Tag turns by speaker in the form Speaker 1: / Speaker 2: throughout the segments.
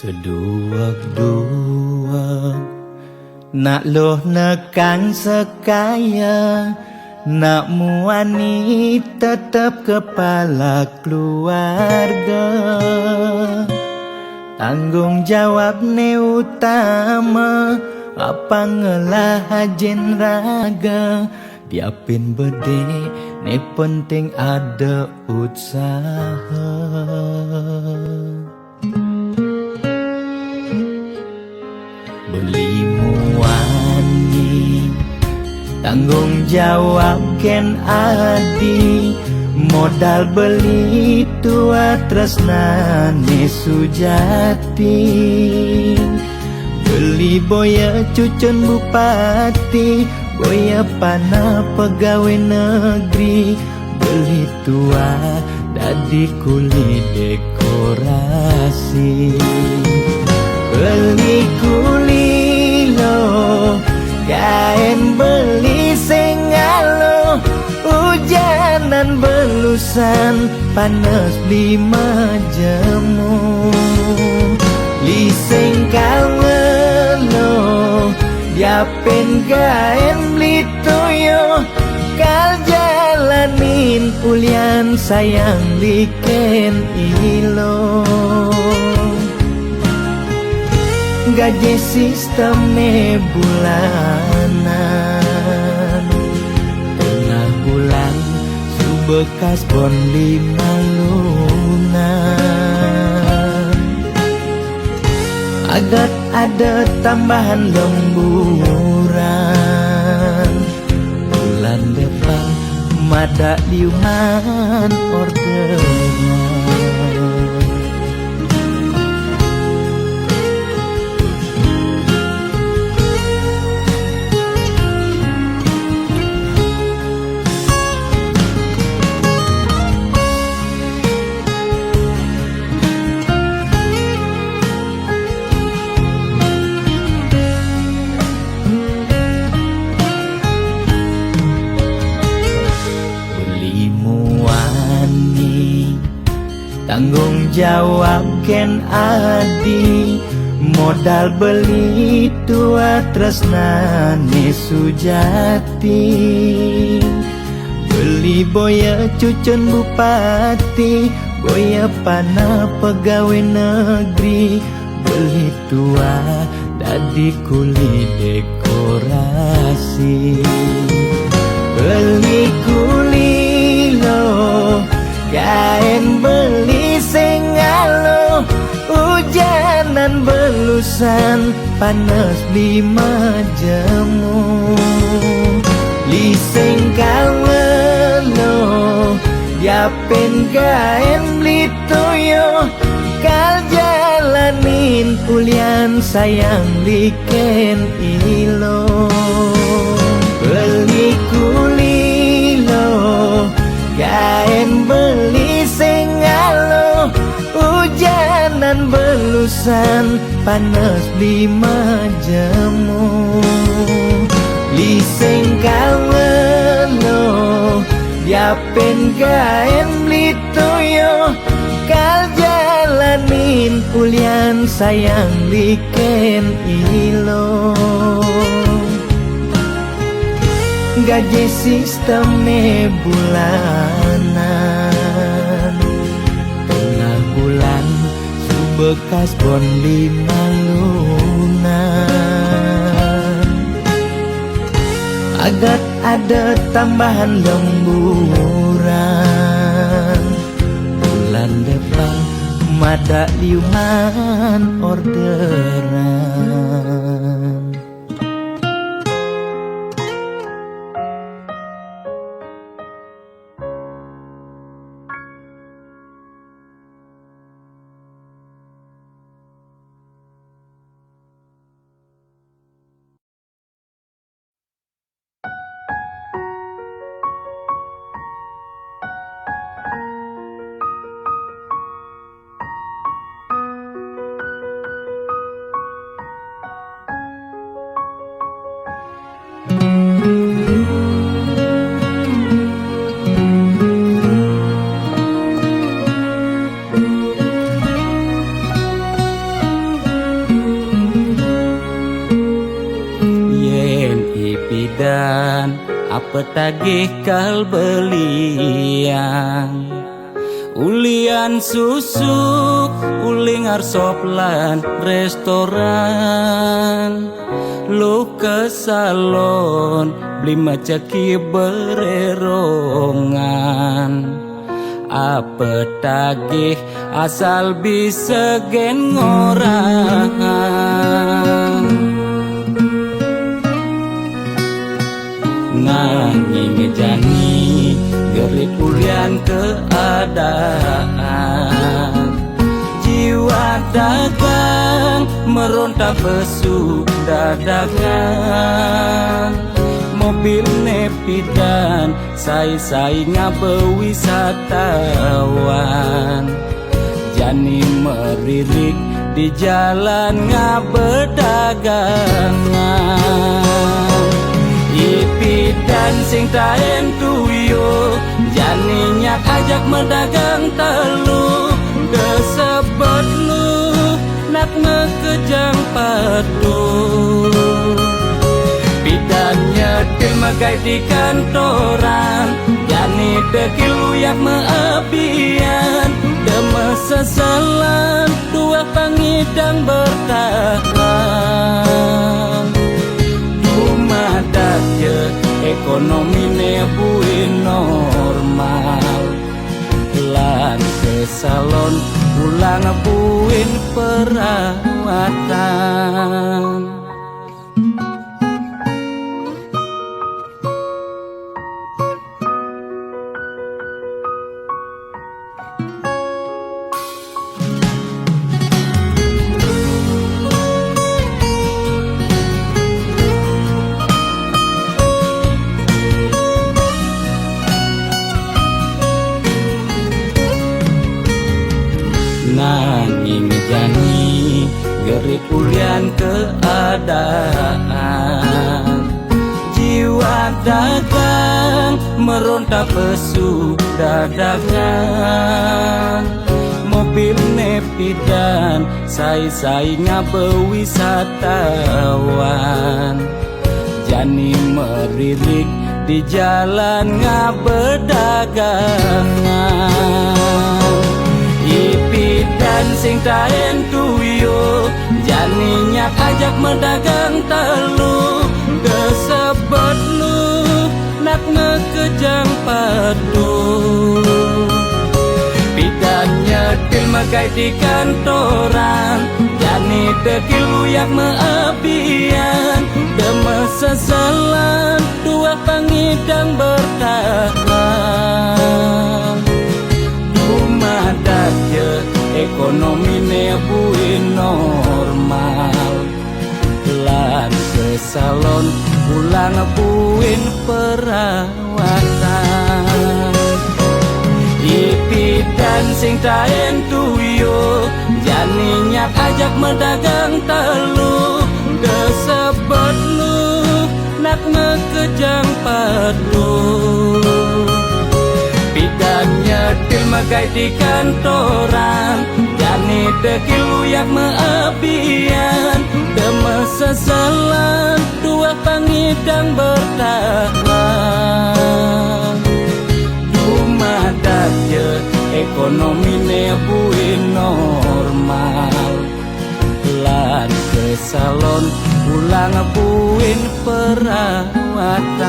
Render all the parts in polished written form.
Speaker 1: Seduak-duak nak loh nekan sekaya, nak muani tetap kepala keluarga. Tanggung jawab ne utama, apa ngelah hajen raga. Diapin bede ne penting ada usaha. Beli muani tanggung jawab ken adi, modal beli tua tresnane sujati. Beli boya cucun bupati, boya pana pegawai negeri. Beli tua dadi kuli dekorasi. Beli kuli lo, kain beli sengalo. Hujanan belusan, panas lima jemu. Liseng kalwelo, diapin kain beli toyo. Kal jalanin ulian sayang liken ilo. Gaji sistemnya bulanan, tengah bulan subekas bon 5 lunan. Agat ada tambahan lemburan, bulan depan mada liuman orderan. Tanggung jawab ken adi, modal beli tua tresnane sujati. Beli boya cucun bupati, boya pana pegawai negeri. Beli tua dadi kuli dekorasi. Beli kuli lo, kain beli sengalo. Hujanan belusan, panas 5 jemu. Liseng kalwelo, diapin kain beli toyo. Kal jalanin ulian sayang liken ilo. Beli kuli lo, kain beli sengalo. Hujanan belusan, panas 5 jemu. Liseng kalwelo, diapin kain beli toyo. Kal jalanin ulian sayang liken ilo. Gaji sistemnya bulanan, tengah bulan subekas bon 5 lunan. Agat ada tambahan lemburan, bulan depan mada liuman orderan. apa tagih kal belian ulian susuk uling arsoplan restoran lu ke salon beli macaki bererongan apa tagih asal bisa gen ngorang nanging ngejani gerit ulian keadaan jiwa dagang meronta besuk dadakan mobil nepidan sai-sai ngabe wisatawan jani meririk di jalan ngabe dagangan ipidan sing taen tuyo jani nyak ajak medagang telu kesebut lu nak ngekejang padu nyetil magai di kantoran jani dekil uyak meabian deme sesalan dua pangidang bertahan rumah dakye ekonomi nebuin normal lan ke salon pulang buin perawatan nanging jani gerit ulian keadaan jiwa dagang meronta pesuk dadakan mobil nepidan sai-sai ngabe wisatawan jani meririk di jalan ngabe dagangan ipidan sing taen tuyo jani nyak ajak medagang telu kesebut lu nak ngekejang padu pidan nyetil magai di kantoran jani dekil uyak meabian deme sesalan dua pangidang bertahan rumah dakye ekonomi nebuin normal lan ke salon pulang buin perawatan ipidan sing taen tuyo jani nyak ajak medagang telu kesebut lu nak ngekejang padu pidan nyetil magai di kantoran jani dekil uyak meabian deme sesalan dua pangidang bertahan rumah dakye ekonomi nebuin normal lan ke salon pulang buin perawatan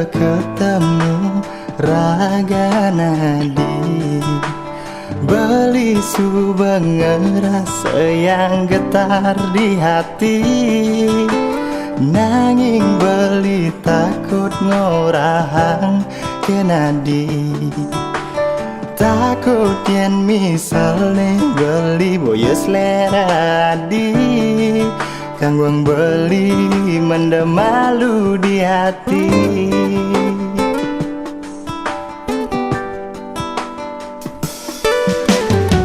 Speaker 2: ketemu Raga Nadi beli subeng ngerasa yang getar di hati, nanging beli takut ngorahang ke Nadi. Takut yen misalnya beli boyo selera di kangguang beli mendem malu di hati.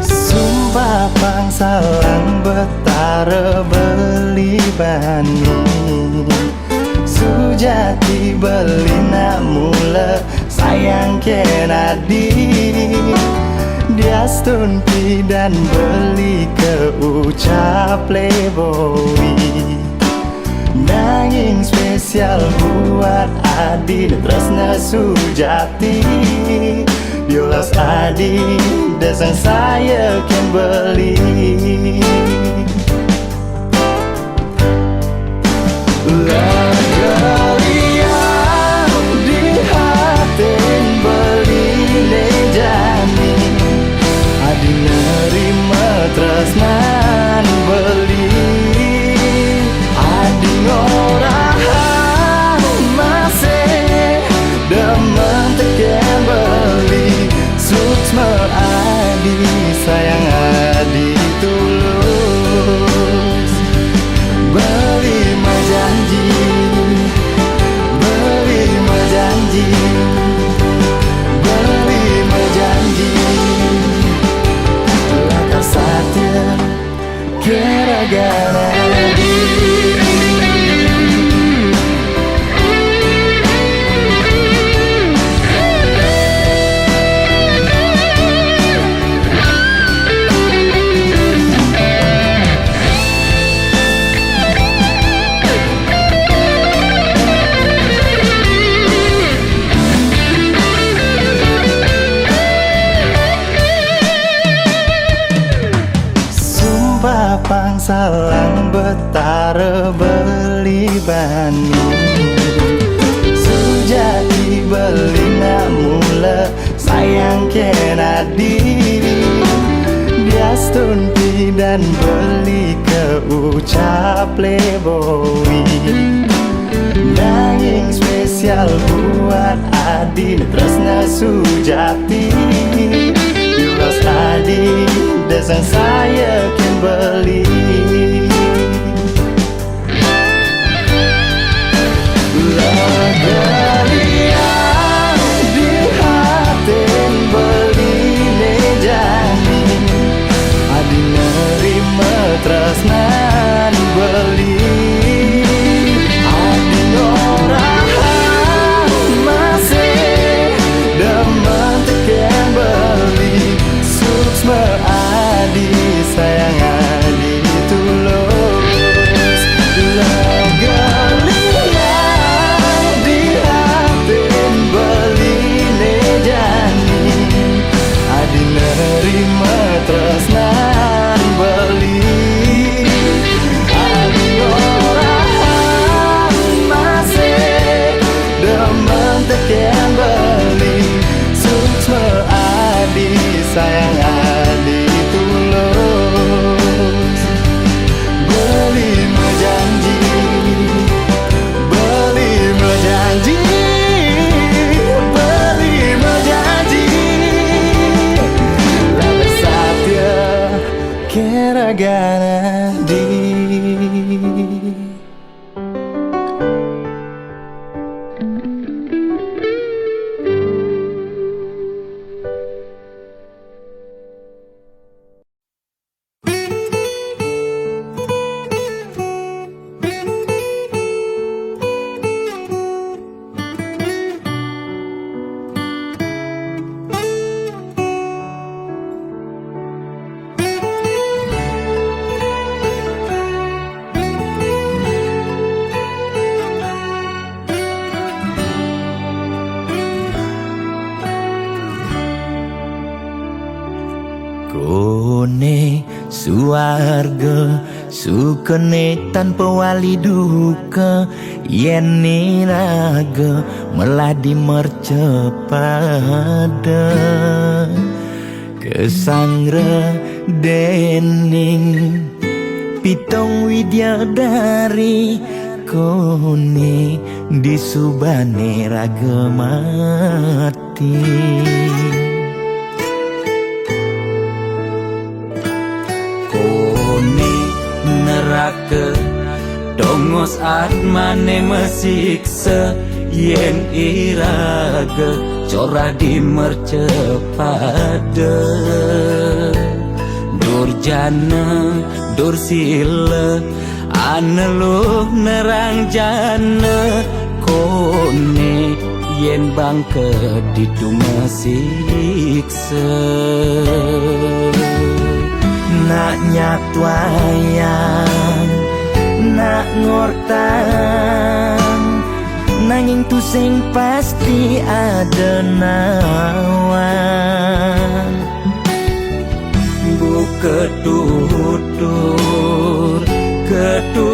Speaker 2: Sumpah pangsalang betara beli bani, sujati beli nak mula sayang Kennedy. Dia stunti dan beli ke ucap playboy, nanging spesial buat Adi Tresna Sujati. Diolas Adi desang saya kan beli. Tresnan beli adi ngorahang masih demen teken beli suksma adi sayang adi tulus beli majanji beli majanji beli majanji Satya Keraga Nadi. Pangsalang betara beli bani, sujati beli nak mula sayang Kennedy. Dia stunti dan beli ke ucap playboy, nanging spesial buat Adi Tresna Sujati. Diolas Adi desang saya kan beli. Galian di hatin beli nejani, Adi nerima tresnan beli. Adi ngorahang masih demen teken beli suksma adi sayang adi tulus. Galian di hatin beli nejani, adi nerima tresnan beli. Adi ngorahang masih demen teken beli suksma adi sayang adi tulus. Beli menjanji beli menjanji beli menjanji Raga Satya Keraga Nadi. suarga sukene tanpa wali duka yen niraga meladi mercepada kesangra dening pitong widyadari kone disubane raga mati
Speaker 1: kone neraka dongos atmane mesiksa yen iraga cora di mercepada durjana dursila aneluh nerang jana kone yen bangke ditu mesiksa
Speaker 2: nak nyatwayang nak ngortang nanging tu sing pasti ada nawan
Speaker 1: ketutur ketuturan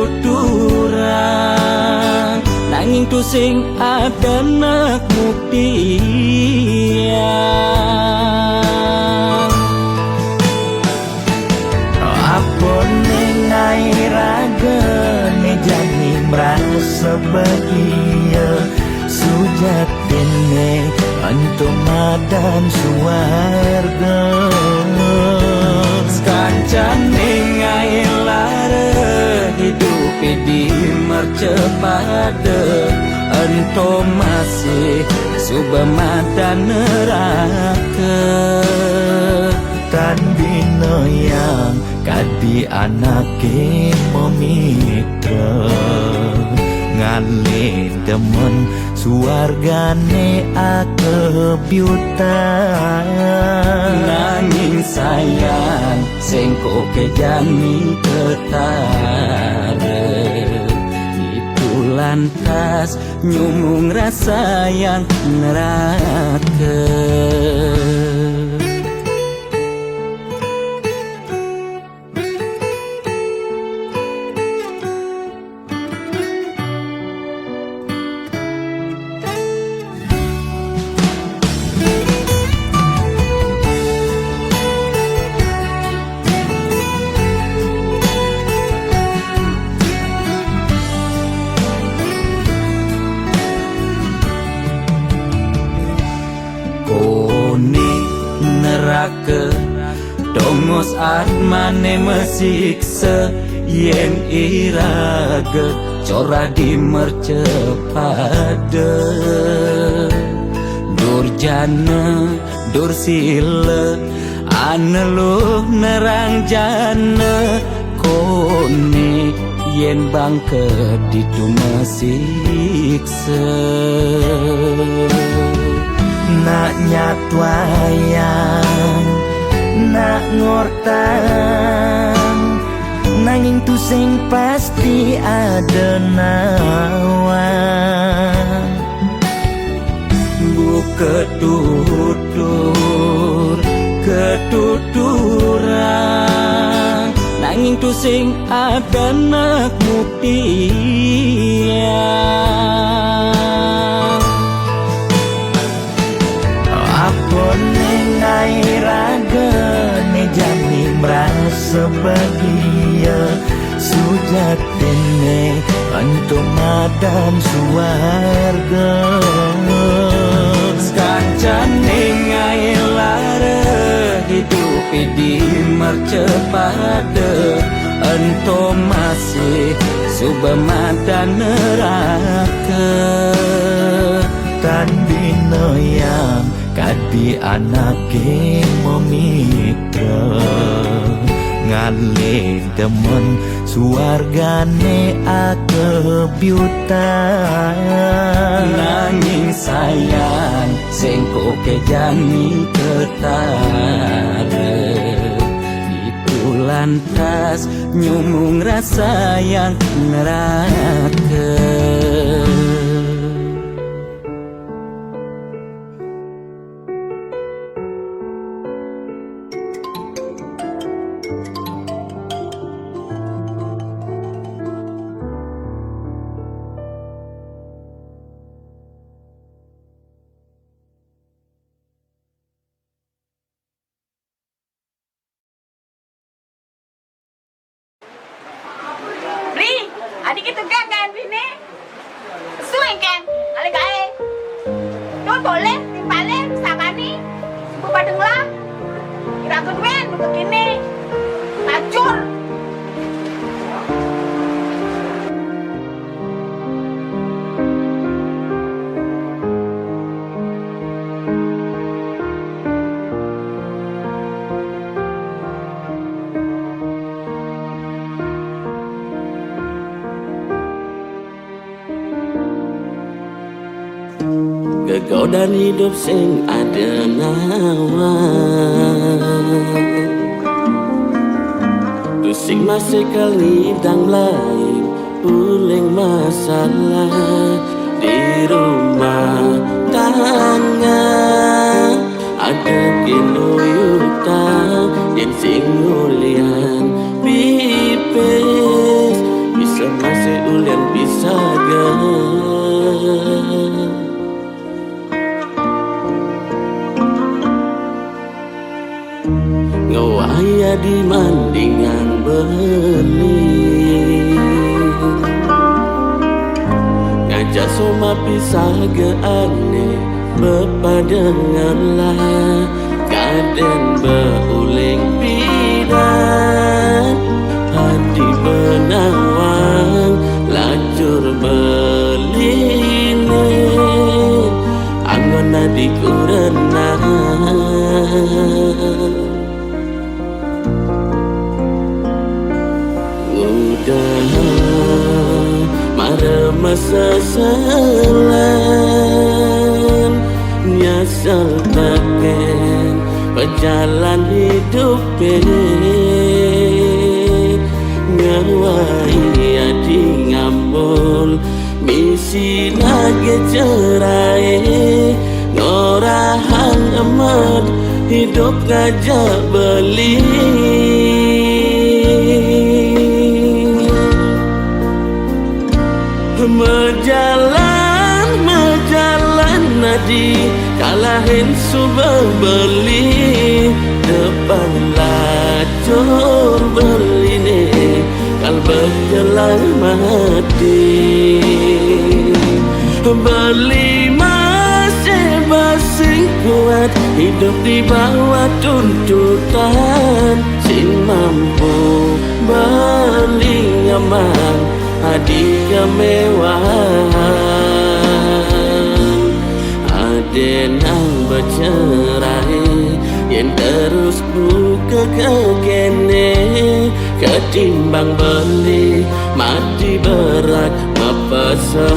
Speaker 1: nanging tu sing ada nak buktian
Speaker 2: apa nengai raga ne jani merasa bahagia sujatene antum madan suarga
Speaker 1: kancan nengai lara hidup di mercepada ento masih subamata neraka
Speaker 2: tan bina yang kadi anake memitra ngale demen suargane akebyutan
Speaker 1: nanging sayang sengko kejani ketara itu lantas nyumung rasa yang neraka neraka dongos atmane mesiksa yen iraga cora di mercepada durjana dursila aneluh nerang jana kone yen bangke ditu mesiksa
Speaker 2: nak nyatwayang nak ngortang nanging tu sing pasti ada nawan
Speaker 1: ketutur ketuturan nanging tu sing ada nak buktian
Speaker 2: apa nengai raga ne jani merasa bahagia sujatene antum madan suarga
Speaker 1: kancan nengai lara hidup di mercepada ento masih subamata neraka
Speaker 2: tan bina yang kadi anake memitra ngale demen suargane akebyutan
Speaker 1: nanging sayang sengko kejani ketara itu lantas nyumung rasa yang neraka
Speaker 3: begini hancur.
Speaker 4: Kegodan hidup sing ada nawa, pusing masih kali dang lain uling masalah di rumah tangga. Ada kinuyutan yang sing ulian pipes, bisa masih ulian bisa ngawaya di mandingan beli, ngajak soma pisah ke ane bepadenganlah kaden beuling pidan hati benawang lacur beline angon di kurenang. Mara masa selan nyasal pakai pejalan hidup ngawai adi ngambul misi lagi cerai ngorahan amat hidup ngajak beli. Mejalan nadi kalahin subah beli depan lacur beline kalbek jalan mati beli masih basing kuat hidup di bawah tuntutan sing mampu beli nyaman hadi kemewahan aden ang bercerai yang terus buka kekene ketimbang beli mati berat mepesan.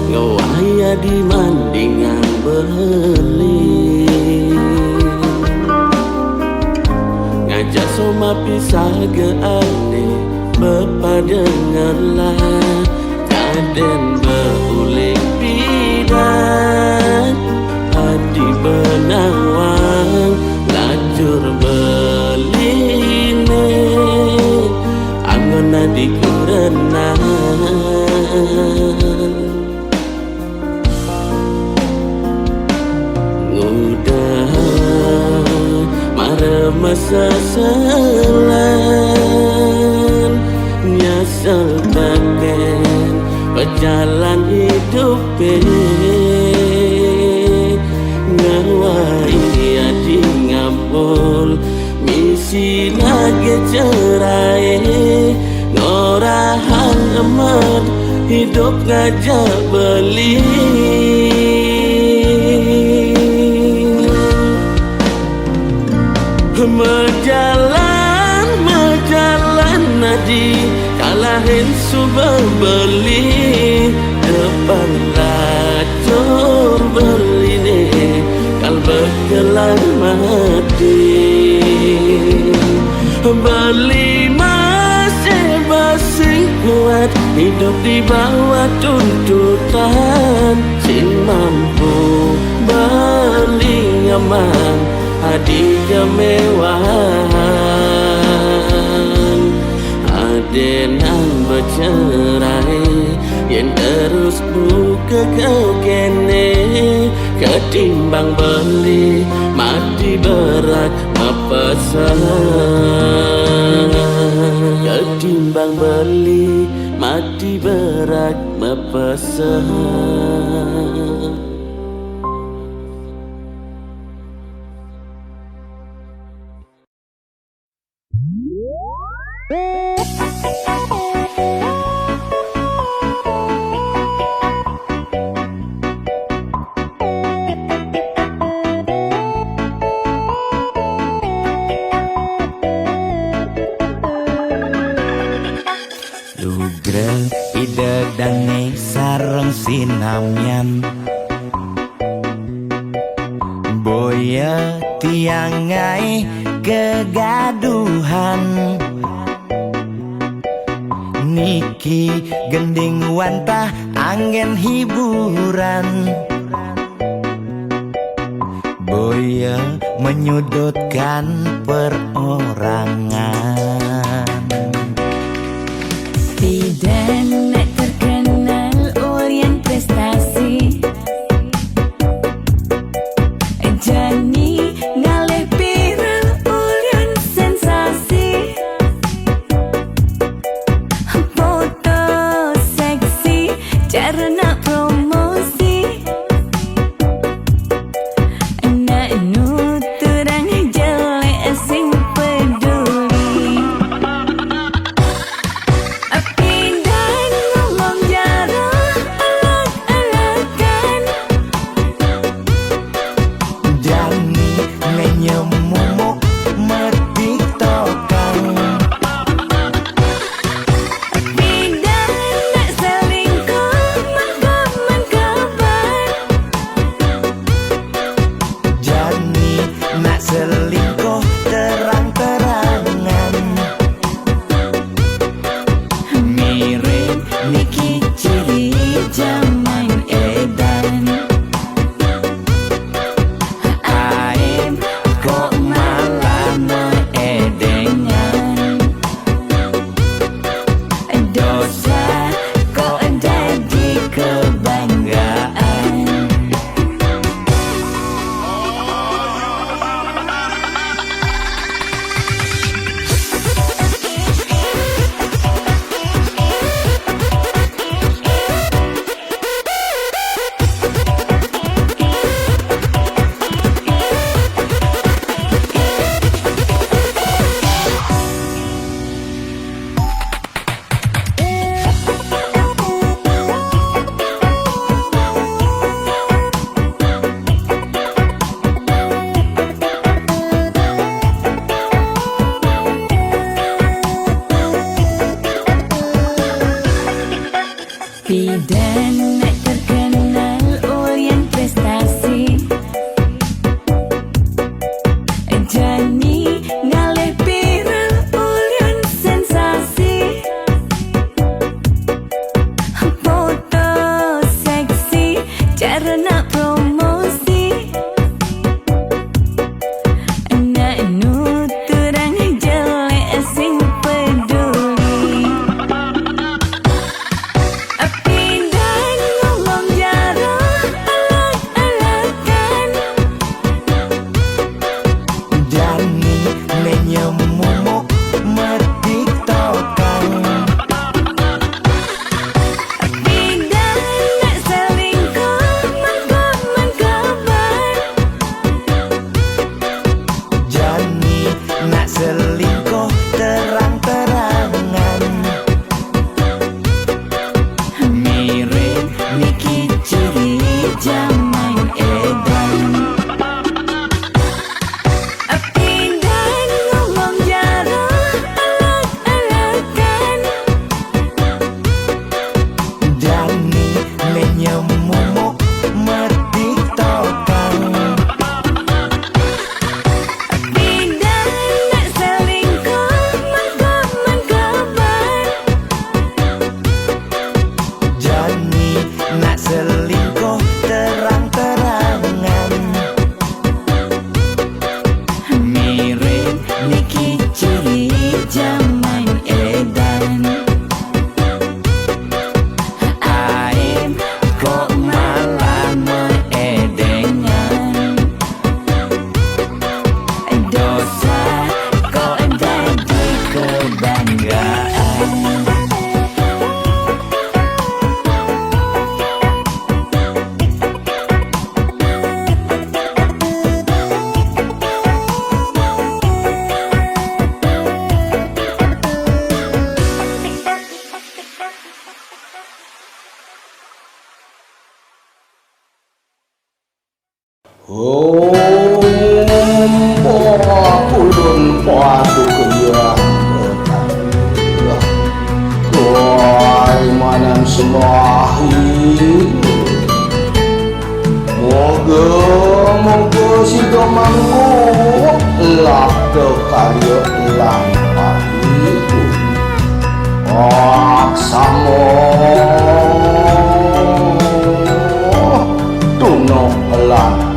Speaker 4: Ngawaya di mandingan beli, ngajak soma pisah ke ane bepadenganlah kaden beuling pidan hati benawang lacur beline angon di kurenang. Mara masa selan nyasal pakai pejalan hidup ngawai adi ngampul misi lagi cerai ngorahan amat hidup ngajak beli. Mejalan nadi kalahin subah beli depan lacur beline kalbek gelang mati beli masih basing kuat hidup di bawah tuntutan, sing mampu beli nyaman, hadiah mewahan. Adenan bercerai, yang terus buka kekene, ketimbang beli mati berat mepesan. Ketimbang beli mati berat mepesan.
Speaker 2: Lugre ide dange sareng sinamyan, boya tiangai kegaduhan. Niki gending wantah angin hiburan, boya menyudutkan perorangan.
Speaker 5: Bidan nak terkenal Orient prestasi, Jani ngalih viral Orient sensasi, foto seksi cara nak promosi, nak nuturang jelek sing peduli. Pindah ngomong jarang alak-alakan,
Speaker 2: Jani menyemumuk metiktokan,
Speaker 5: pindah nak selingkuh mahkaman kabar,
Speaker 2: Jani nak selingkuh terang-terangan.
Speaker 5: mirip Niki ciri zaman edan. Aim kok malah meedengan, dosa kok jadi kebanggaan. Bidan nak terkenal Orient prestasi, Jani ngalih viral Orient sensasi, foto seksi cara nak promosi, nak nuturang jelek sing peduli. Pindah
Speaker 6: Ulun padu keliang Tuai manam semahi Moga si domangku Lak karya lampah itu Aksamo Tunok langku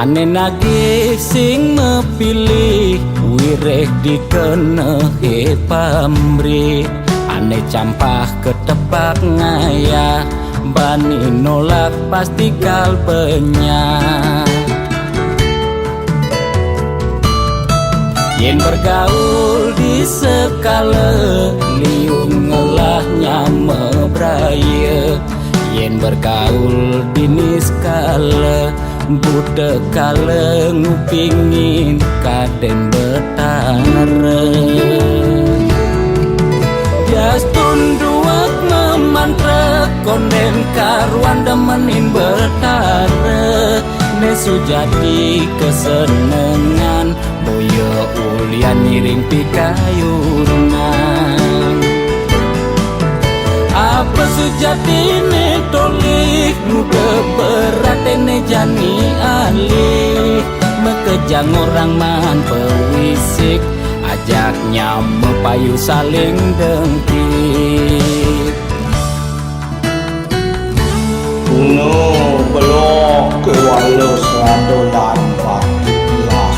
Speaker 1: Ane nagih sing mepilih wireh dikenehe pamrih Ane campah ketepak ngayah bani nolak pasti kalpenya Yen bergaul di sekala liung ngelahnya mebraya Yen bergaul di niskala budak kala ngupingin kaden betara Jas tunduak memantra konden karuan demenin betara Nesu jadi kesenengan boyo ulian miring pikayunan Apa sejati ne tolik muda berat ne jani alih Mekejang orang man pewisik ajaknya mepayu saling dengkit
Speaker 6: Kuno belok ke walau seradolan patilah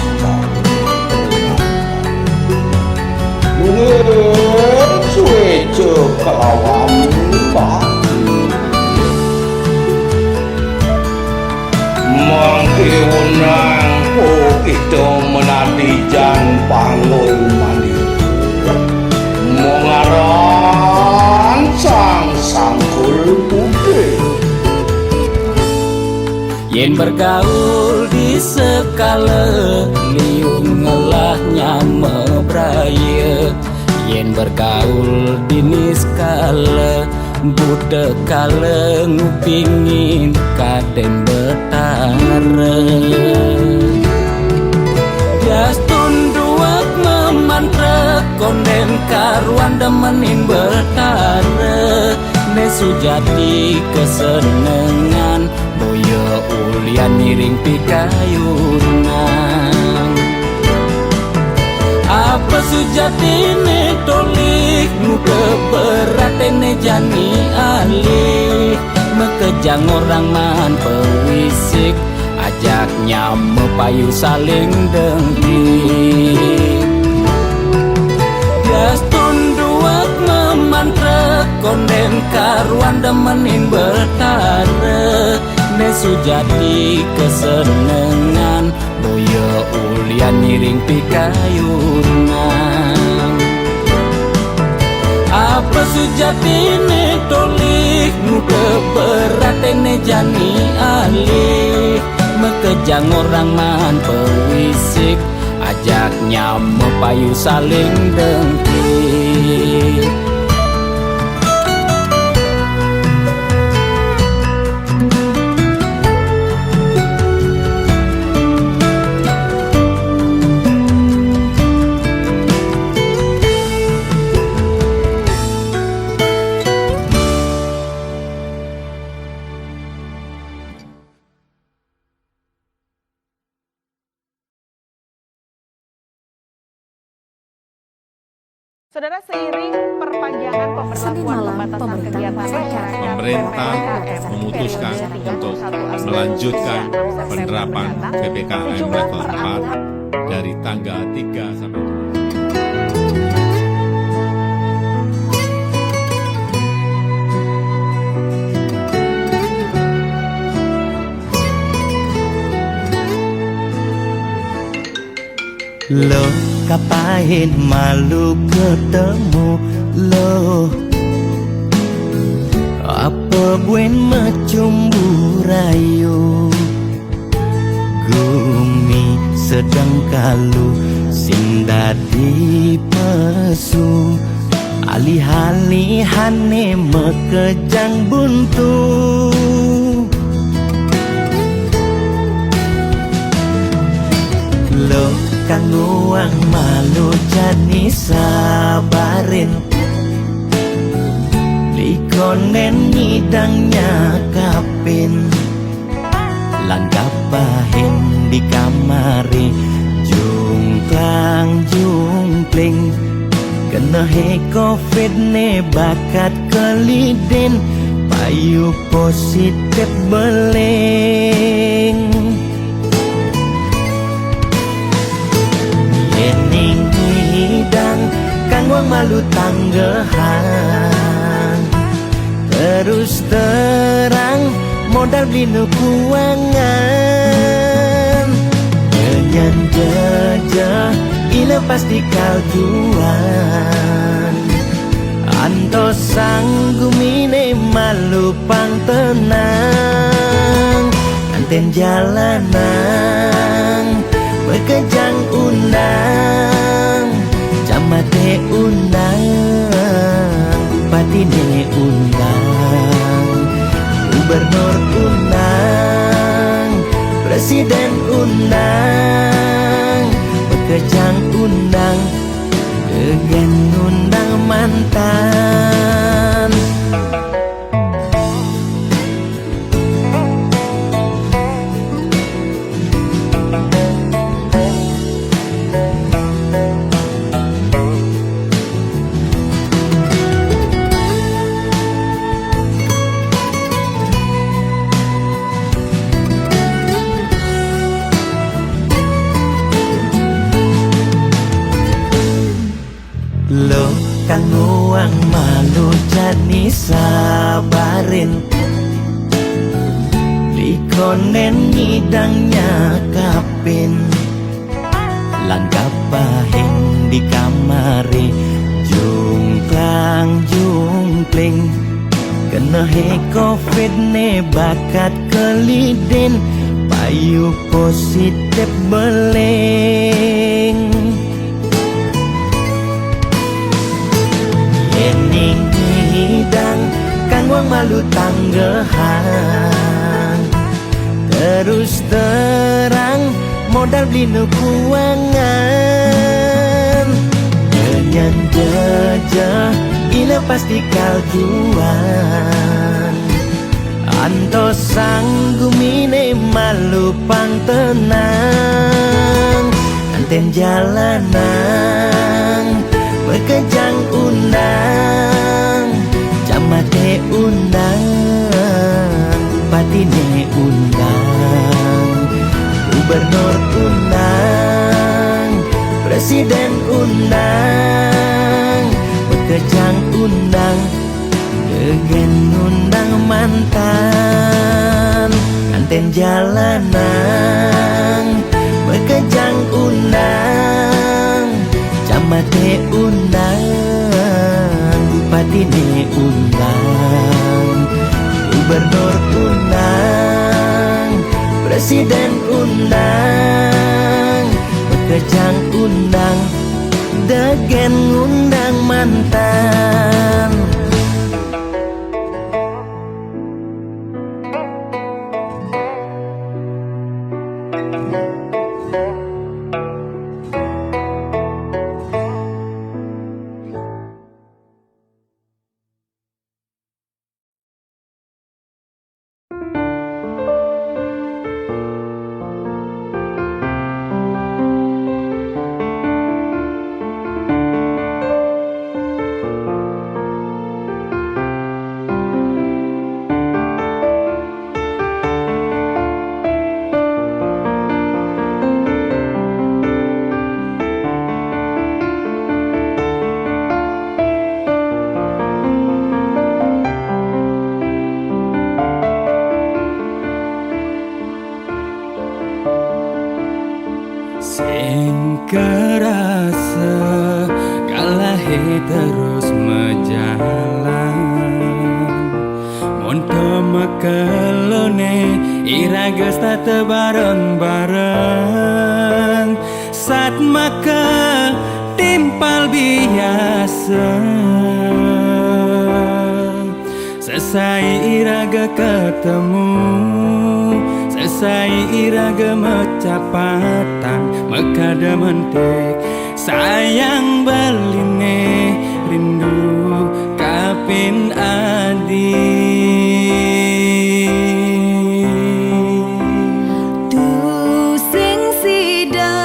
Speaker 6: Mungkin suejo kelawan pati Mangke wenang kita menadi jan pangoy mandi Mengaran sang sangkul putih
Speaker 1: Yen bergaul di sekala liung ngelahnya mebraya Yen bergaul di niskala budak kala ngupingin kaden betara Jas tunduak memantra konden karuan demenin betara Nesu jadi kesenengan boyo ulian miring pikayunan Apa sejati ne tolik muka berat ne jani alih Mekejang orang man pewisik ajaknya mepayu saling dengkit Jas tunduak memantra konden karuan demenin betara Nesu jadi kesenengan boyo ulian miring pikayunan Apa sejati ne tolik muka berat ne jani alih Mekejang orang man pewisik ajaknya mepayu saling dengkit
Speaker 3: Saudara, seiring perpanjangan pemberlakuan pembatasan kegiatan masyarakat,
Speaker 7: pemerintah memutuskan untuk melanjutkan penerapan PPKM level 4 dari tanggal 3 sampai
Speaker 2: 7 Lo kapain malu ketemu lo Apa buen macumbu rayu Gumi sedang kalu sing dadi pesu alih-alihane mekejang buntu. Lo kanggo ang malu jani sabarin, likonen ngidangnya kapin, langgap bahin di kamari, jungklang jungkling. Kena he covid ne bakat keliden, payu positif beleng. Yening hidang kang wang malu tanggehan, terus terang modal beli kuangan. Nyanyan jejah ila pasti kaljuan, anto sanggumine malu pang tenang. Anten jalanan bekejang undang, camate undang, patine undang, gubernur undang, presiden undang, bekejang undang, gegen undang mantan. Lo kanggo ang malu jani sabarin, likonen ngidangnya kapin, langgap bahin di kamari, jungklang jungkling. Kena he covid ne bakat keliden, payu positif beleng. Yening hidang kang wang malu tanggehan, terus terang modal beli kuangan. Nyanyan jejah ila pasti kaljuan, anto sanggumine malu pang tenang. Anten jalanan bekejang undang, camate undang, patine undang, gubernur undang, presiden undang, bekejang undang, gegen undang mantan. Anten jalanan bekejang undang, camate undang, patine undang, gubernur undang, presiden undang, bekejang undang, degen undang mantan.
Speaker 1: Kerasa kalahe terus menjalan, monto makelone iragas tak bareng-bareng, saat maka setimpal biasa. Sesai iraga ketemu, sesai iraga mecapatan, mekada mentik sayang beline rindu kapin adi.
Speaker 5: Tu sing sida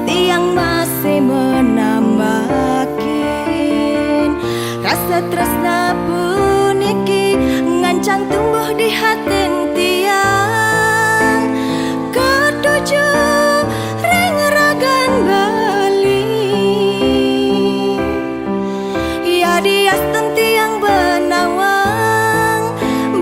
Speaker 5: tiang masih menambakin rasa tresna puniki ngancang tumbuh di hati tiang ketujuh ring ragan Bali. Ya dias tiang benawang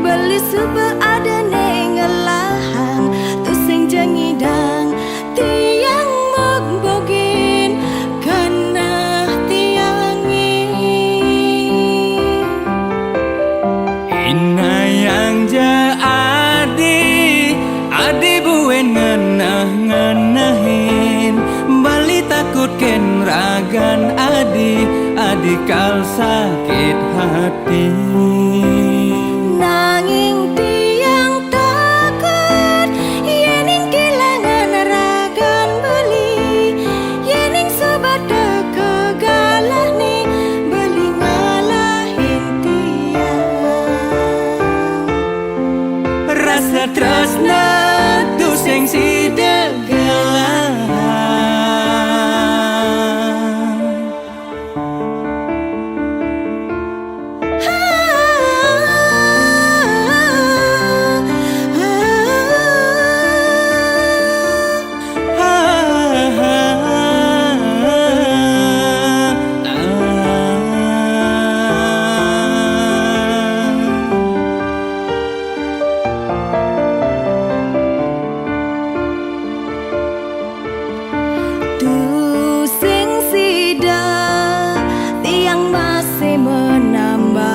Speaker 5: beli super ada nengelahang tu sing jengidang tiang magbogin kana tiangi.
Speaker 1: Ina yang ja adi buen ngenah-ngenahin, bali takut ken ragan adi kal sakit hati.
Speaker 5: Nanging tiang takut yening kehilangan ragan beli, yening sobat kegalah nih beli ngalahin tiang.
Speaker 1: Rasa tresna tu sing sidegelang.
Speaker 5: Tu sing sida tiang masih menambakin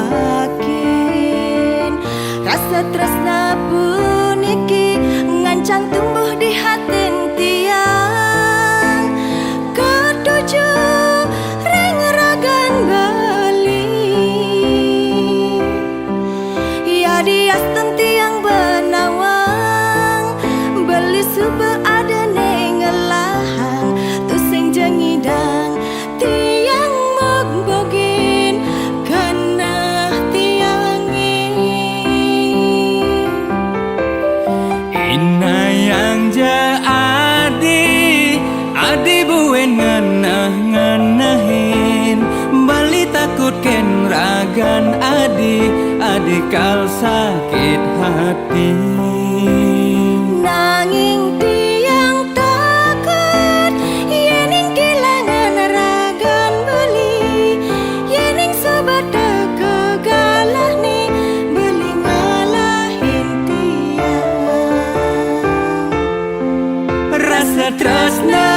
Speaker 5: rasa tresna puniki ngancang tumbuh di hati tiang ketujuh ring ragan Bali. Ya dias tiang benawang beli super ada nengelahang tu sing jengidang tiang magbogin kana tiangi.
Speaker 1: Ina yang ja adi buen ngenah-ngenahin, bali takut ken ragan adi kal sakit hati.
Speaker 5: Nanging tiang takut yening kehilangan ragan beli, yening sobat kegalah nih beli ngalahin tiang.
Speaker 1: Rasa tresna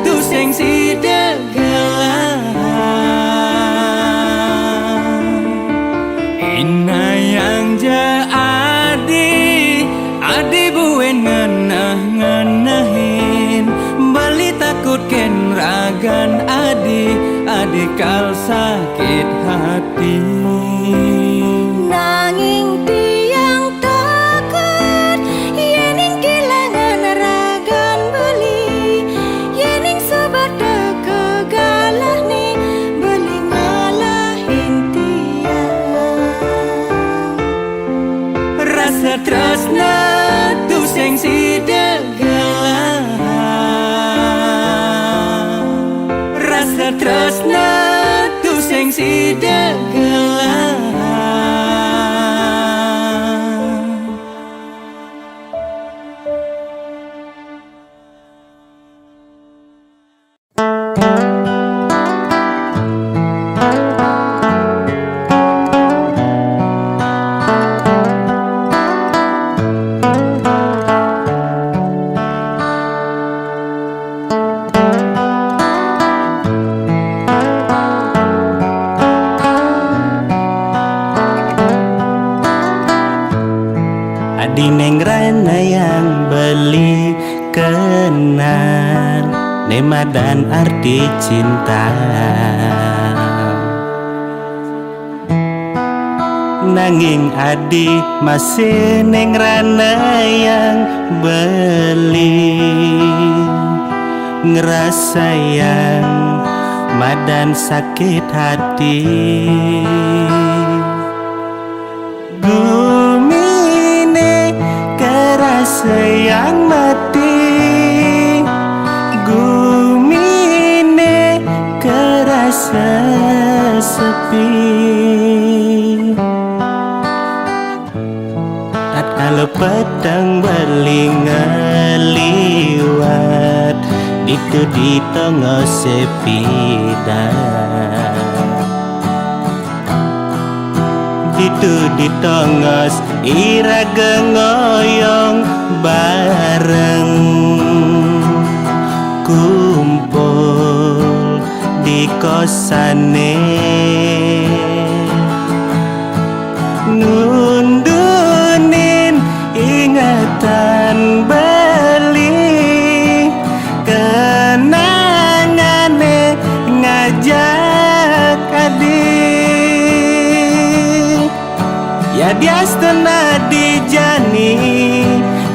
Speaker 1: tu sing sidegelang. Ina yang ja adi buen ngenah-ngenahin, bali takut ken ragan adi kal sakit hati.
Speaker 5: Nanging tiang takut yening kehilangan ragan beli, yening sobat kegalah nih beli ngalahin tiang.
Speaker 1: Rasa tresna tu sing sidegelang. Rasa tresna tu sing sidegelang.
Speaker 2: Adi neng rana yang beli kenal Nema dan arti cinta. Nanging adi masih neng rana yang beli ngerasa yang madan sakit hati. Gumine kerasa yang mati, gumine kerasa sepi. Kalau petang berlingaliwat itu di tengah sepida, itu di tengah iraga ngoyong bareng kumpul di kosane ngundunin ingatan beli kenangane ngajak adik ya diastana dijani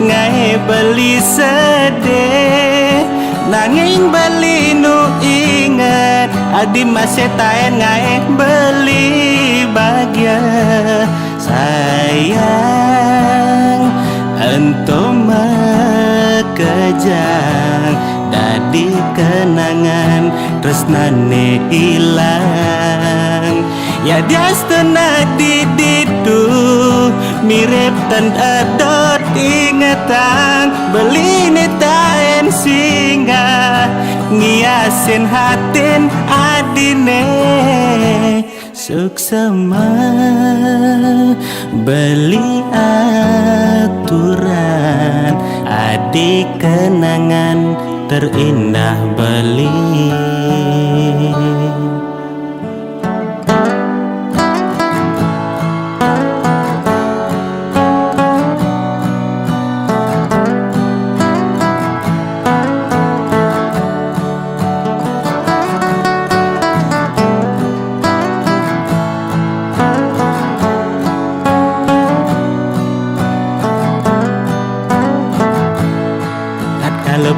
Speaker 2: ngae beli sedih nanging beli nu inget adi masih taen ngae beli bahagia sayang entum kejang dadi kenangan tresnane ilang ya diastana diditu mirip tan adot ingetan beli taen singa ngiasin hatin adine suksema beli aturan adik kenangan terindah beli.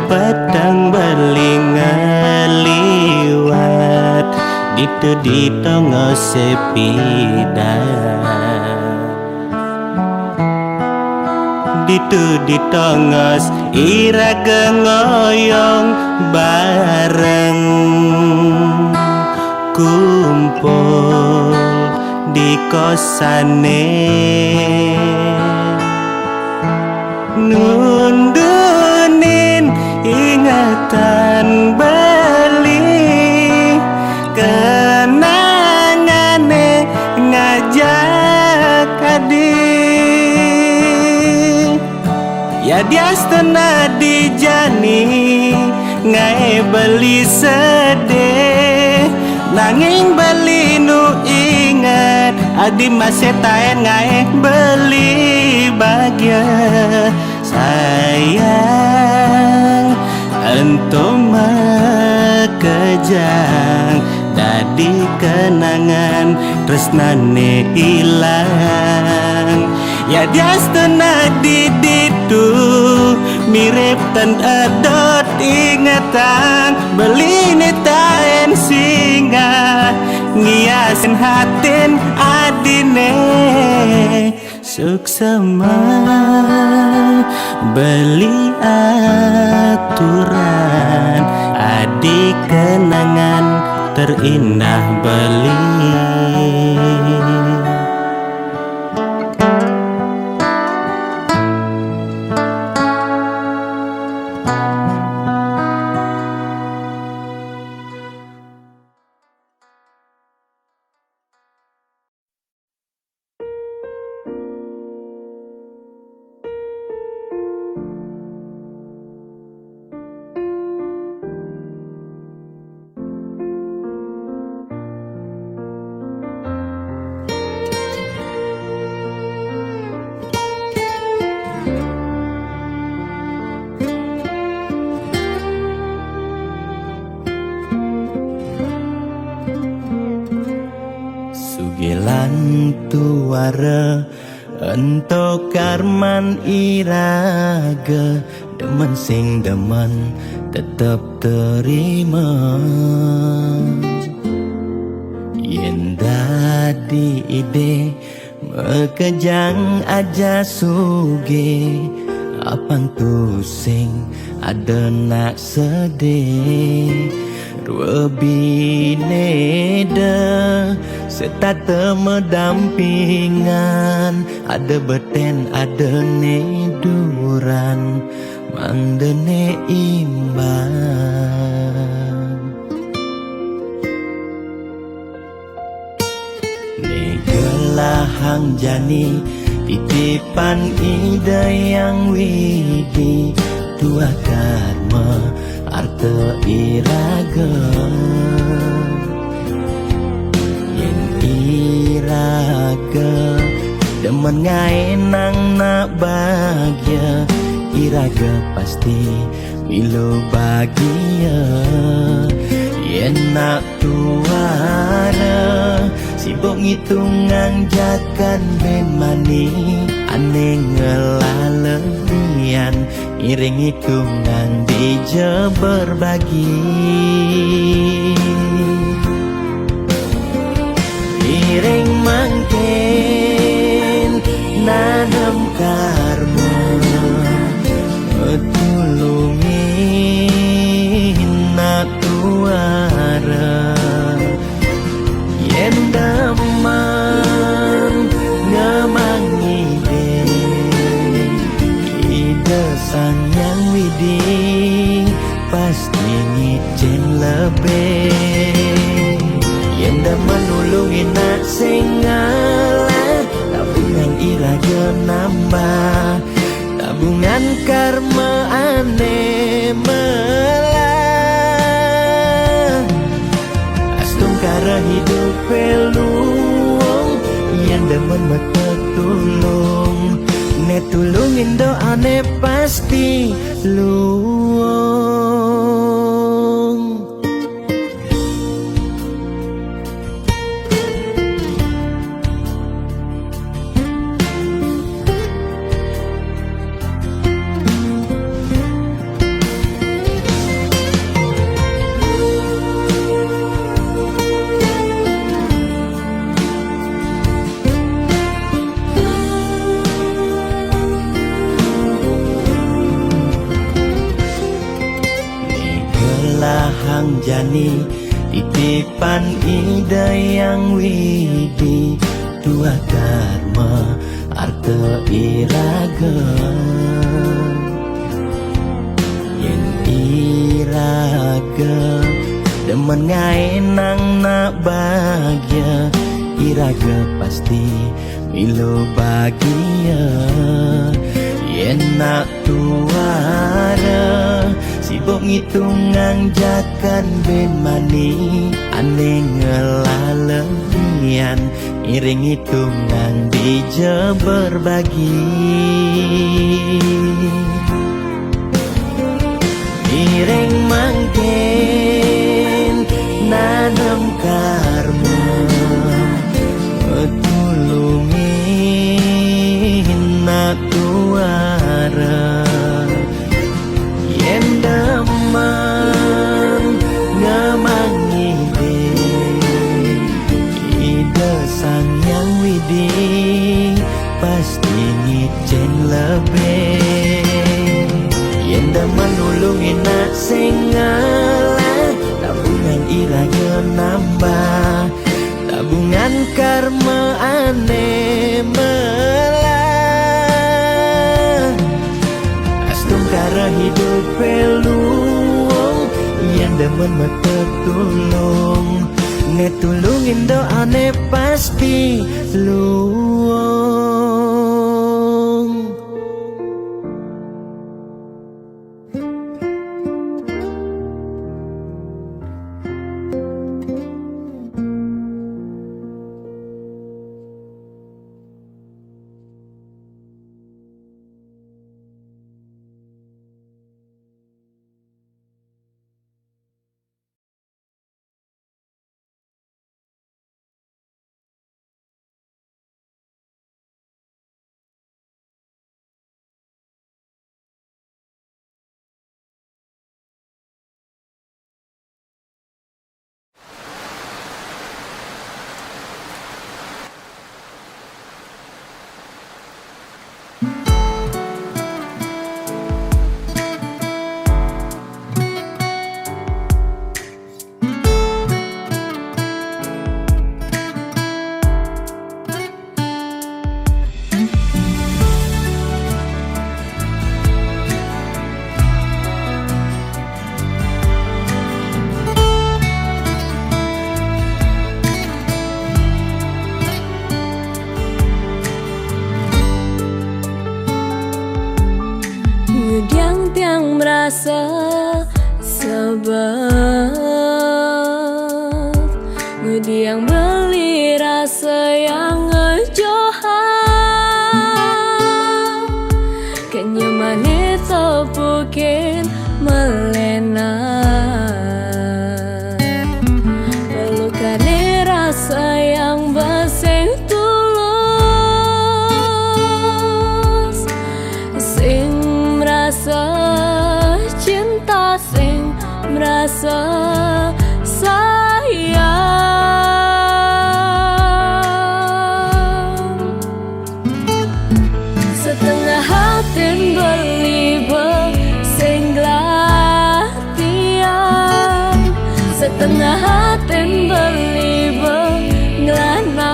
Speaker 2: Petang berlingaliwat itu di tengah sepida, itu di tengah iraga ngoyong bareng kumpul di kosane nundunin ingatan beli kenangane ngajak adik ya diastana dijani ngae beli sedih nanging beli nu inget adi masih taen ngae beli bahagia sayang entum kejang dadi kenangan tresnane ilang ya diastana diditu mirip tan adot ingetan beli taen singa ngiasin hatin adine suksema beli aturan adik kenangan terindah beli. tuara ento karman iraga demen sing demen tetep terima yen dadi ide mekejang aja suge apang tu sing ada nak sedih Ruebine de Setata medampingan Ada beten ada ne duran Mangdene imbang Ne gelahang jani Titipan ide yang widi Tua karma Arte iraga Yen iraga Demen ngai nang nak bahagia Iraga pasti Milo bahagia Yen nak tuara Sibuk ngitungan jakan ben mani Aneh ngelalebian Iring hitungan dija berbagi Iring mangkin nanam karma Metulungin nak tuara Yen daman ngemangi sang yang widi pasti ngicen lebih yang dah menulungi nak singalah tabungan iraga nambah tabungan karma aneh melah astung kara hidup peluang yang demen mata tulung Ne tulungin doa ne pasti luang Hang jani titipan ide yang widi dua karma arte iraga yen iraga demen ngai nang nak bahagia iraga pasti milo bahagia yen nak tuara Sibuk ngitungan jakan ben mani Aneh ngelalebian Iring hitungan dija berbagi Iring mangkin nanam karma Metulungin nak tuara Yen daman ngamangi ide sang yang widi pasti ngicen lebih Yen daman nulungin nak singalah tabungan iraga nambah tabungan karma aneh melah Kara hidup peluang yang demen mata tulung ne tulungin doa ne pasti luang
Speaker 5: Diang beli rasa yang ngejohan Kenyamanan tepukin melena Pelukane rasa yang baseng tulus Sing merasa cinta sing merasa sayang Setengah hati beli sing glatian Setengah hati beli ngelana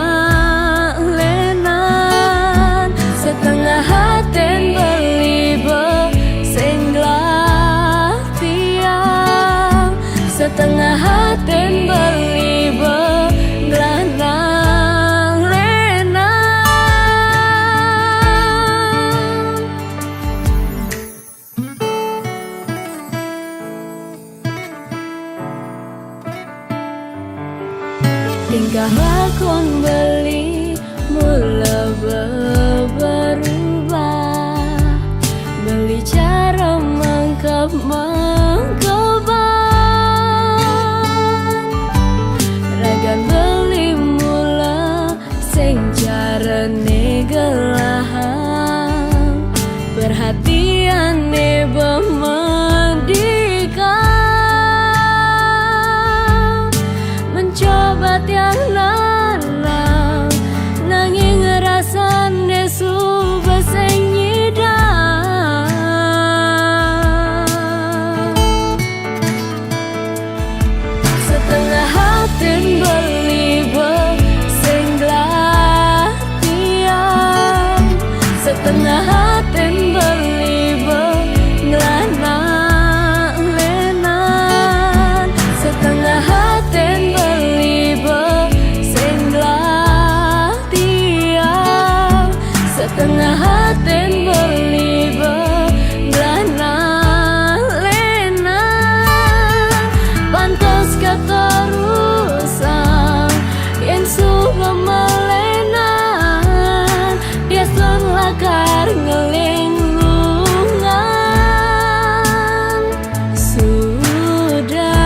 Speaker 5: lenan Setengah hati beli sing glatian Setengah hati beli ngelana Tingkah lakon beli mula berubah Beli cara mengkeban Ragan beli mula sing cara negelahan Perhatian bemedikan Mencoba tiang lanang Nanging ngerasane subah sing nyidang Setengah hati beli sing glatian Setengah hati beli ngelana lenan Setengah hati beli sing glatian Setengah hati beli ngelana lenan Pantas keterusan yang suka melenan Dia lakar ngelinglungan Sudah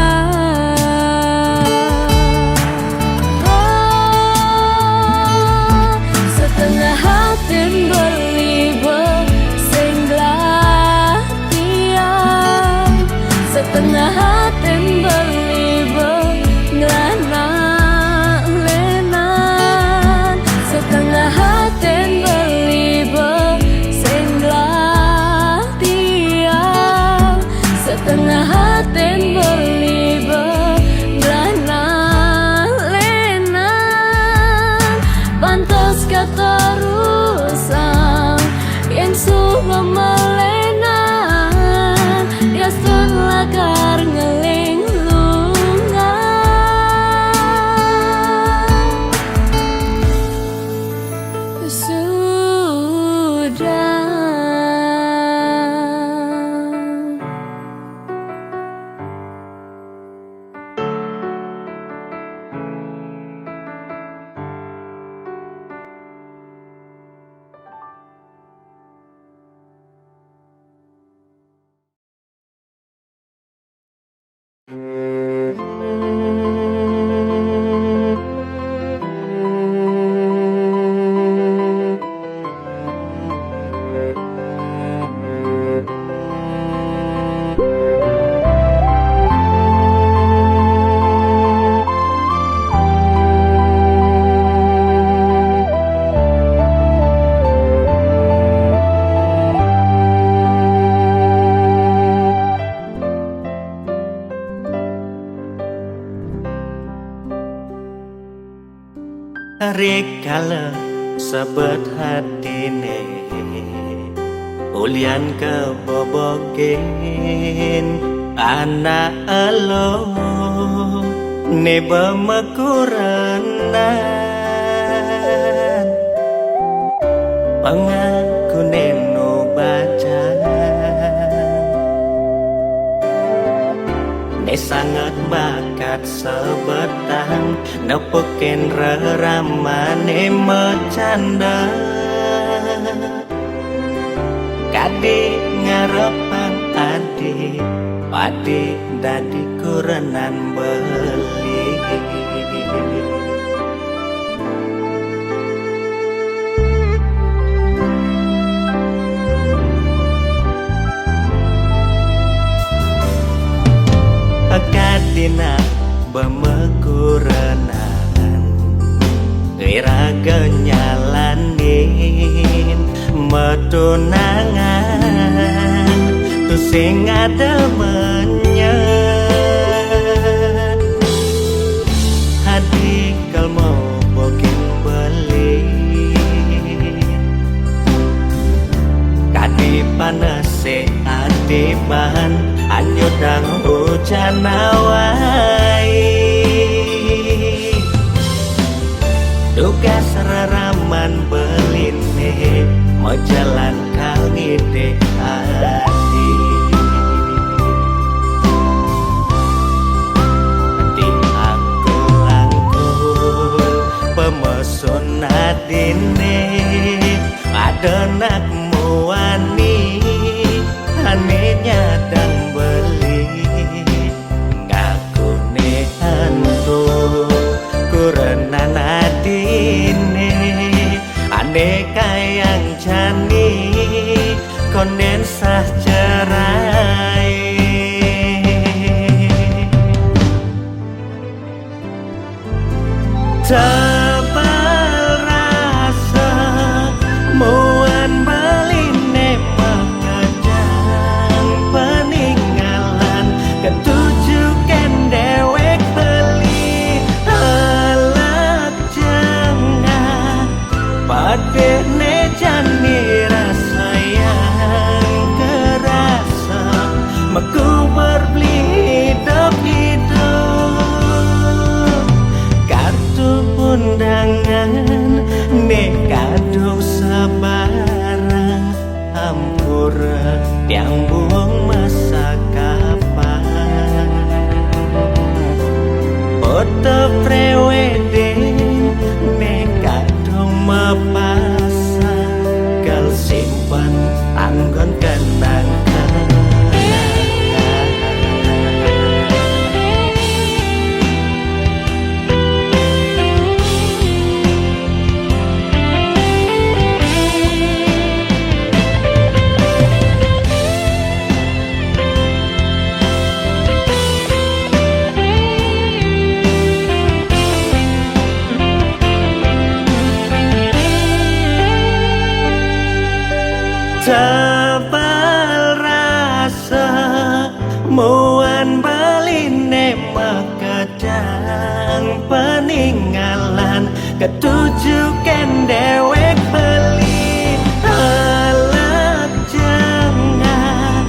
Speaker 5: Setengah hati beli sing glatian Setengah hati beli ngelana lenan Setengah hati beli sing glatian Setengah hati beli ngelana lenan Pantas keterusan yang suka melenan Dia sun lakar ngelinglungan Sudah
Speaker 2: Rikala sebet hatine Ulian kebobogen anak elo Neba makuranan Pangaku neno baca Ne sangat bakat sebetang nepukin reramane mecanda kadi ngarepan adi padi dadi kurenan beli kadina bemekurenan iraga nyalanin metunangan tu sing ada menyet hadi kal mau bokin beli kadi panase adiman anyudang hujan awai tugas raraman beline mau jalan kau ngide hati di angkul pemesun adine ada nakmu wani ane nyadang beli ngaku nehantu kurenan adine ane kayang jani konden sah cerai tebal rasa muan beline makajang peninggalan ketujukan dewek beli halak jengah padene jani rasa yang kerasa meku berbeli hidup kartu undangan nekado sabarang hampura yang buang masa kapan foto prewedding nekado mapasang kal simpan anggon kenang-kenang tebal rasa muan beline makajang peninggalan ketujukan dewek beli halak jengah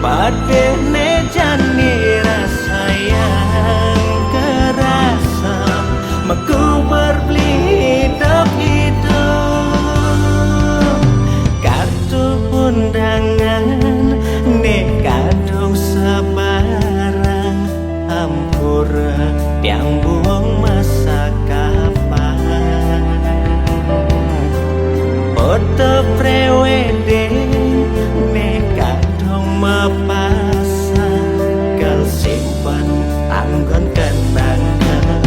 Speaker 2: padene jani rasa yang kerasa meku berbeli hidup kartu undangan nekado sabarang hampura yang buang masa kapan foto prewedding nekado mapasang kal simpan anggon kenang-kenangan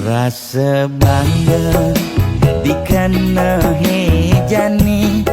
Speaker 2: rasa bangga dikana hejani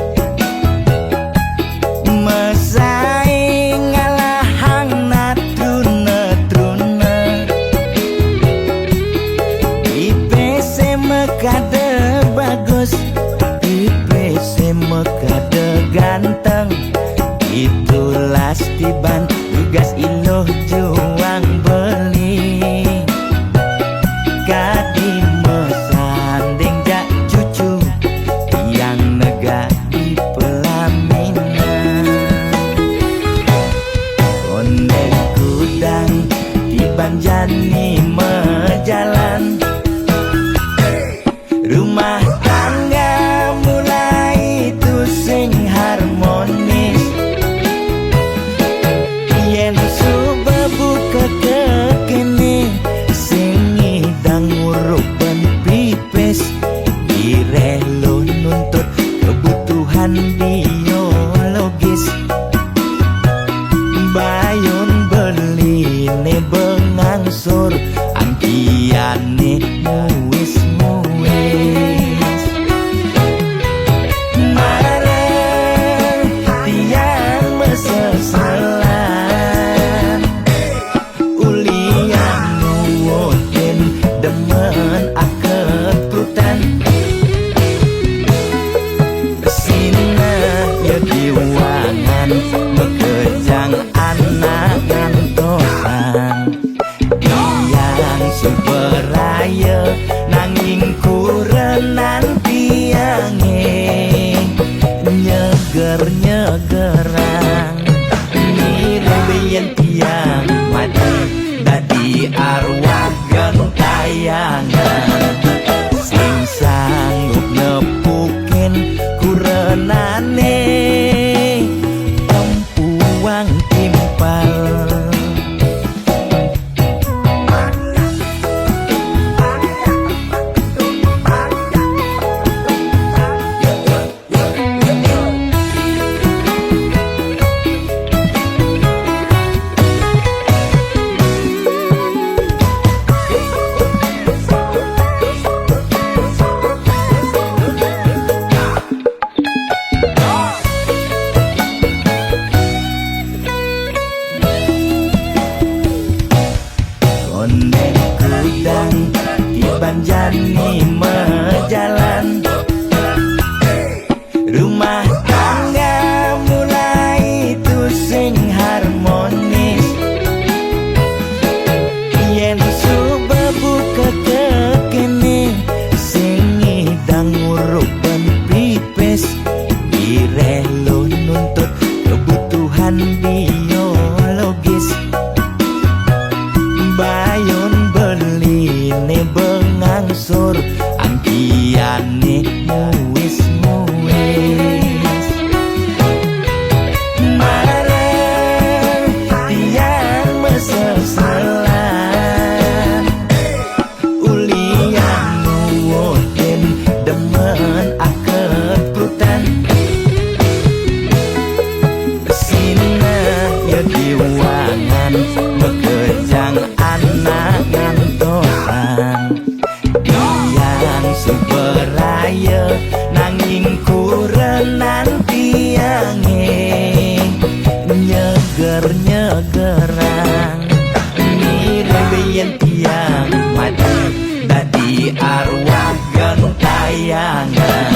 Speaker 2: nyeger-nyegerang Nirembeyen tiang mati dadi arwah gentayangan sing sanggup nepukin kurenane tempuang timpal Ondeng kudang Iban jani mejalan Rumah tangga mulai tusing harmonis Yen suba buka kekene Sing idang nguruk ben pipis Direlo nuntut kebutuhan biologis Bayon beli ne bengangsur angkiane muis-muis Marang tiang meseselan Ulian nuwutin demen akad prutan Sina ya diwangan bekejang anak ngantosan Tiang superaya nanging kurenan tiange Nyeger-nyegerang Nirembeyen tiang mati dadi arwah gentayangan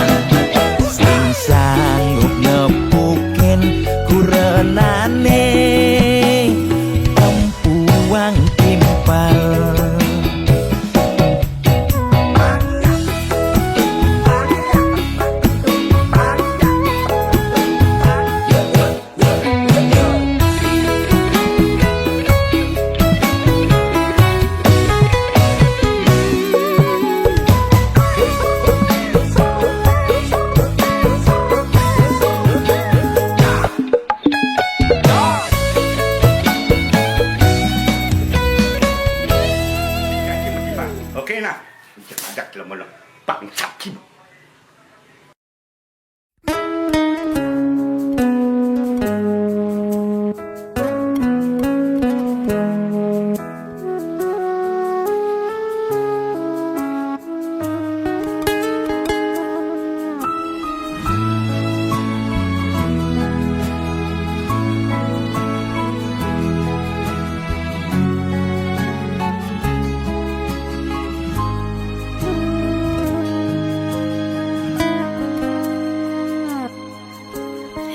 Speaker 2: Sing sanggup nepukin kurenane tempuang timpal
Speaker 6: Oke nah, ada dalam bangsa Kim.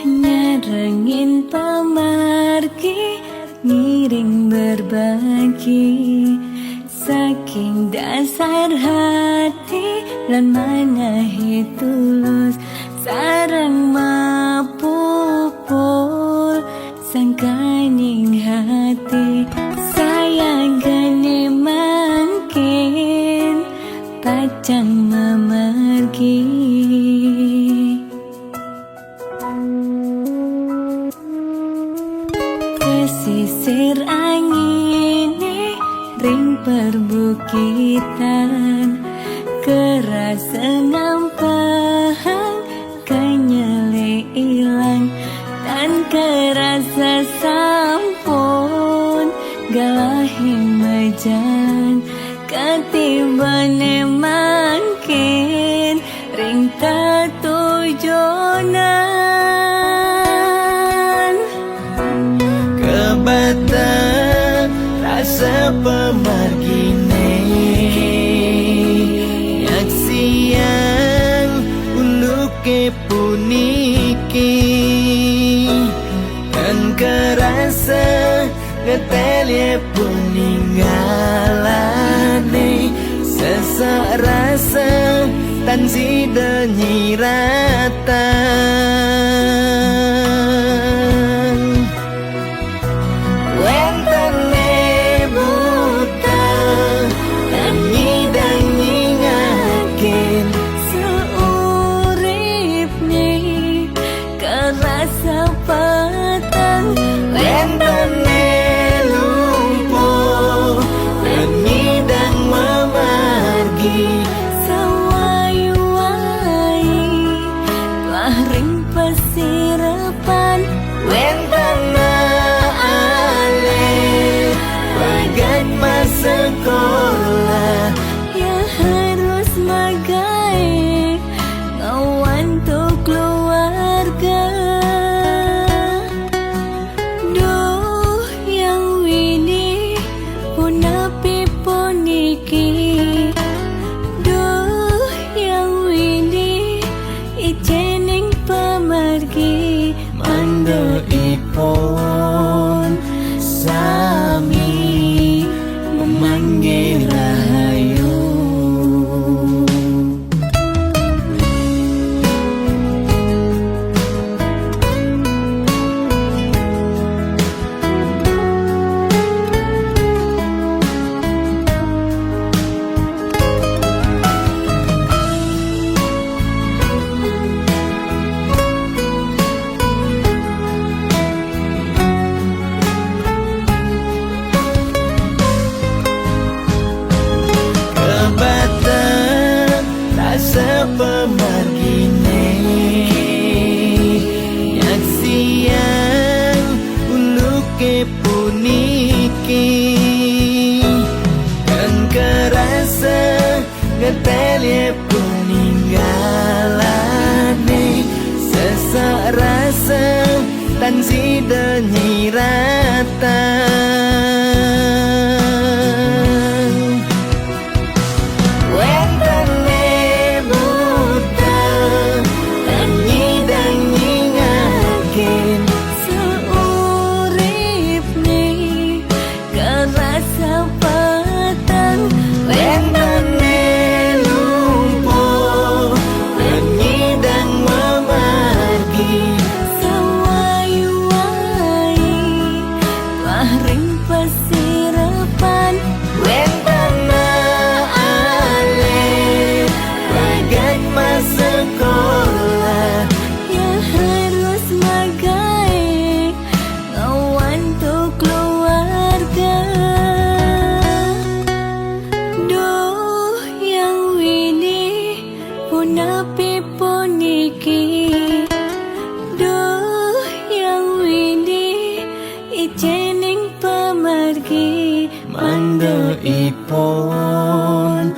Speaker 5: Nyerengin pemargi ngiring berbagi saking dasar hati lan manahi tulus sareng mapupul sangkaning hati sayang gane mangkin pacang memargi Pesisir angine ring perbukitan kerasa ngampang kanyele ilang dan kerasa sampun galahi majan katibane mangkin ring tatujonan
Speaker 2: Kebata rasa pemargine Yak siang uluke puniki Dan kerasa ngetelye puninggalane sesak rasa tan sida nyiratan wentene buta lan nyidang nyingakin
Speaker 5: seuripne kerasa petang
Speaker 2: wentene lumpuh lan nyidang memargi
Speaker 5: sawai-wai telah ring pesirapan
Speaker 2: wentana ale bagat masa sekolah
Speaker 5: ya harus magai ngawan tuh keluarga duh yang wini punapi puniki duh yang wini ijening pemargi
Speaker 2: manda ipon sami memanggil rahayu kebatan rasa pemargine nyaksian uluke puniki dan kerasa ngetelye peninggalane sesak rasa tan sida nyiratan wentene buta lan nyidang nyingakin
Speaker 5: seuripne kerasa petang
Speaker 2: wentene lumpuh lan nyidang memargi
Speaker 5: sawai-wai telah ring pesirapan
Speaker 2: wentana ale bagat masa sekolah
Speaker 5: ya harus magai ngawan tuh keluarga duh yang wini punapi puniki duh yang wini ijening pemargi
Speaker 2: manda ipon